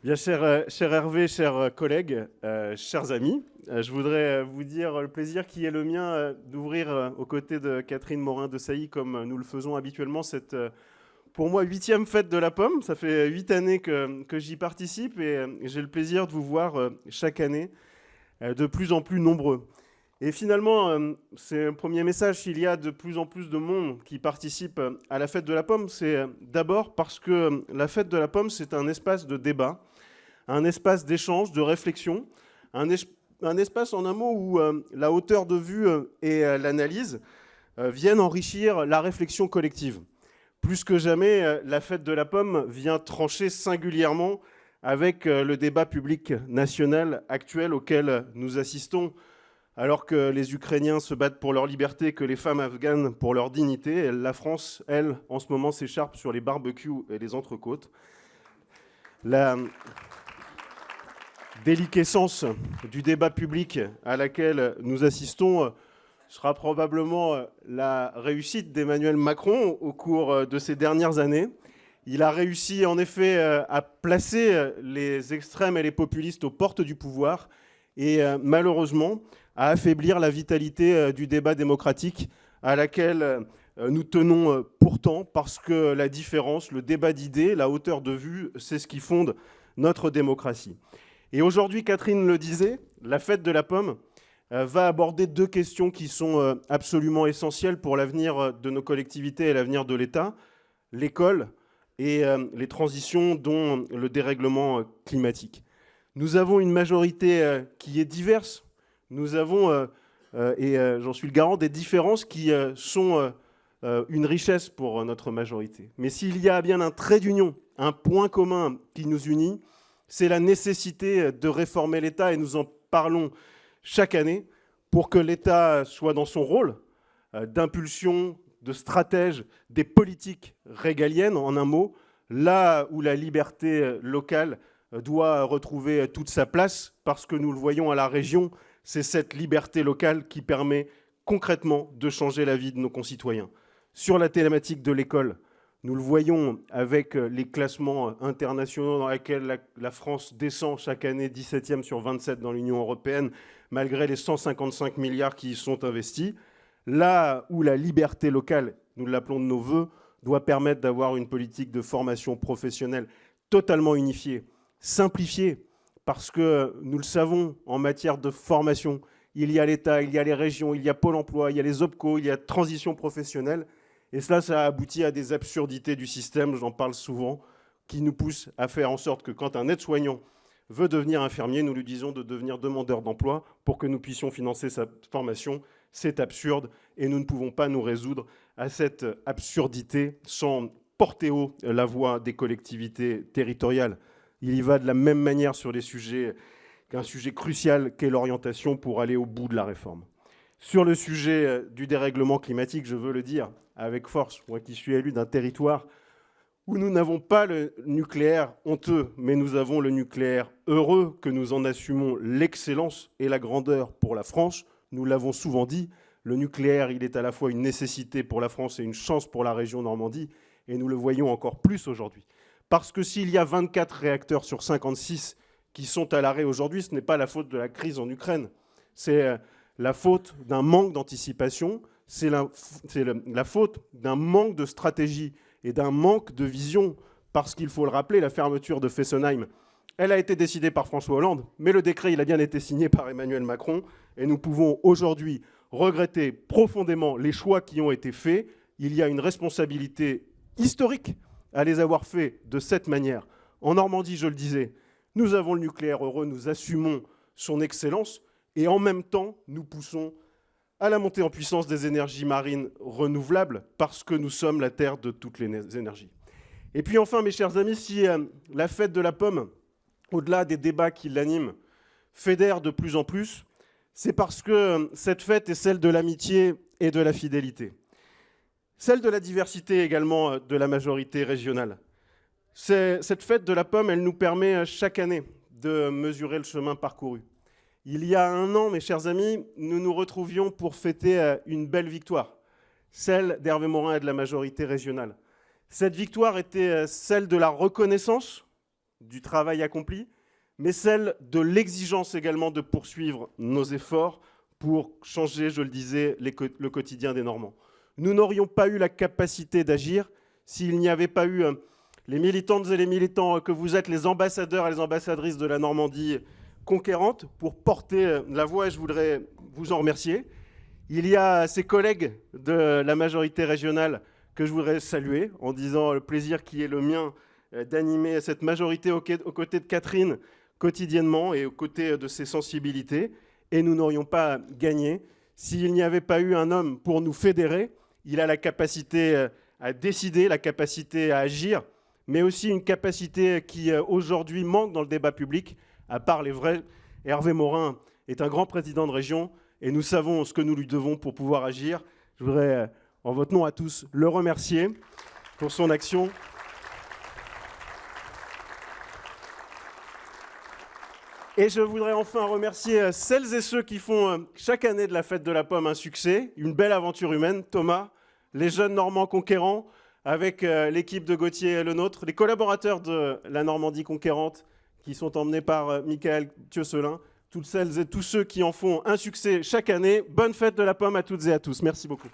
Bien, cher Hervé, chers collègues, chers amis, je voudrais vous dire le plaisir qui est le mien d'ouvrir aux côtés de Catherine Morin-Desailly, comme nous le faisons habituellement, cette, pour moi, 8e fête de la pomme. Ça fait 8 années que j'y participe et j'ai le plaisir de vous voir chaque année de plus en plus nombreux. Et finalement, c'est un premier message, s'il y a de plus en plus de monde qui participe à la fête de la pomme, c'est d'abord parce que la fête de la pomme, c'est un espace de débat, un espace d'échange, de réflexion, un espace en un mot où la hauteur de vue et l'analyse viennent enrichir la réflexion collective. Plus que jamais, la fête de la pomme vient trancher singulièrement avec le débat public national actuel auquel nous assistons, alors que les Ukrainiens se battent pour leur liberté, que les femmes afghanes pour leur dignité. La France, elle, en ce moment, s'écharpe sur les barbecues et les entrecôtes. La déliquescence du débat public à laquelle nous assistons sera probablement la réussite d'Emmanuel Macron au cours de ces dernières années. Il a réussi en effet à placer les extrêmes et les populistes aux portes du pouvoir et malheureusement à affaiblir la vitalité du débat démocratique à laquelle nous tenons pourtant, parce que la différence, le débat d'idées, la hauteur de vue, c'est ce qui fonde notre démocratie. Et aujourd'hui, Catherine le disait, la fête de la pomme va aborder deux questions qui sont absolument essentielles pour l'avenir de nos collectivités et l'avenir de l'État, l'école et les transitions, dont le dérèglement climatique. Nous avons une majorité qui est diverse. Nous avons, et j'en suis le garant, des différences qui sont une richesse pour notre majorité. Mais s'il y a bien un trait d'union, un point commun qui nous unit, c'est la nécessité de réformer l'État, et nous en parlons chaque année, pour que l'État soit dans son rôle d'impulsion, de stratège des politiques régaliennes, en un mot, là où la liberté locale doit retrouver toute sa place, parce que nous le voyons à la région, c'est cette liberté locale qui permet concrètement de changer la vie de nos concitoyens. Sur la thématique de l'école, nous le voyons avec les classements internationaux dans lesquels la France descend chaque année 17e sur 27 dans l'Union européenne, malgré les 155 milliards qui y sont investis. Là où la liberté locale, nous l'appelons de nos voeux, doit permettre d'avoir une politique de formation professionnelle totalement unifiée, simplifiée, parce que nous le savons, en matière de formation, il y a l'État, il y a les régions, il y a Pôle emploi, il y a les OPCO, il y a transition professionnelle. Et cela, ça a abouti à des absurdités du système, j'en parle souvent, qui nous poussent à faire en sorte que quand un aide-soignant veut devenir infirmier, nous lui disons de devenir demandeur d'emploi pour que nous puissions financer sa formation. C'est absurde et nous ne pouvons pas nous résoudre à cette absurdité sans porter haut la voix des collectivités territoriales. Il y va de la même manière sur les sujets qu'un sujet crucial qu'est l'orientation pour aller au bout de la réforme. Sur le sujet du dérèglement climatique, je veux le dire avec force, moi qui suis élu d'un territoire où nous n'avons pas le nucléaire honteux, mais nous avons le nucléaire heureux, que nous en assumons l'excellence et la grandeur pour la France. Nous l'avons souvent dit, le nucléaire, il est à la fois une nécessité pour la France et une chance pour la région Normandie, et nous le voyons encore plus aujourd'hui. Parce que s'il y a 24 réacteurs sur 56 qui sont à l'arrêt aujourd'hui, ce n'est pas la faute de la crise en Ukraine, c'est la faute d'un manque d'anticipation, c'est la faute d'un manque de stratégie et d'un manque de vision, parce qu'il faut le rappeler, la fermeture de Fessenheim, elle a été décidée par François Hollande, mais le décret, il a bien été signé par Emmanuel Macron, et nous pouvons aujourd'hui regretter profondément les choix qui ont été faits. Il y a une responsabilité historique à les avoir faits de cette manière. En Normandie, je le disais, nous avons le nucléaire heureux, nous assumons son excellence, et en même temps, nous poussons à la montée en puissance des énergies marines renouvelables, parce que nous sommes la terre de toutes les énergies. Et puis enfin, mes chers amis, si la fête de la pomme, au-delà des débats qui l'animent, fédère de plus en plus, c'est parce que cette fête est celle de l'amitié et de la fidélité. Celle de la diversité également de la majorité régionale. Cette fête de la pomme, elle nous permet chaque année de mesurer le chemin parcouru. Il y a un an, mes chers amis, nous nous retrouvions pour fêter une belle victoire, celle d'Hervé Morin et de la majorité régionale. Cette victoire était celle de la reconnaissance du travail accompli, mais celle de l'exigence également de poursuivre nos efforts pour changer, je le disais, le quotidien des Normands. Nous n'aurions pas eu la capacité d'agir s'il n'y avait pas eu les militantes et les militants que vous êtes, les ambassadeurs et les ambassadrices de la Normandie conquérante, pour porter la voix, et je voudrais vous en remercier. Il y a ces collègues de la majorité régionale que je voudrais saluer en disant le plaisir qui est le mien d'animer cette majorité aux côtés de Catherine quotidiennement et aux côtés de ses sensibilités. Et nous n'aurions pas gagné s'il n'y avait pas eu un homme pour nous fédérer. Il a la capacité à décider, la capacité à agir, mais aussi une capacité qui aujourd'hui manque dans le débat public, à part les vrais. Hervé Morin est un grand président de région et nous savons ce que nous lui devons pour pouvoir agir. Je voudrais, en votre nom à tous, le remercier pour son action. Et je voudrais enfin remercier celles et ceux qui font chaque année de la Fête de la Pomme un succès, une belle aventure humaine. Thomas, les jeunes Normands conquérants, avec l'équipe de Gauthier Le Nôtre, les collaborateurs de la Normandie conquérante qui sont emmenés par Michael Thieucelin, toutes celles et tous ceux qui en font un succès chaque année. Bonne Fête de la Pomme à toutes et à tous. Merci beaucoup.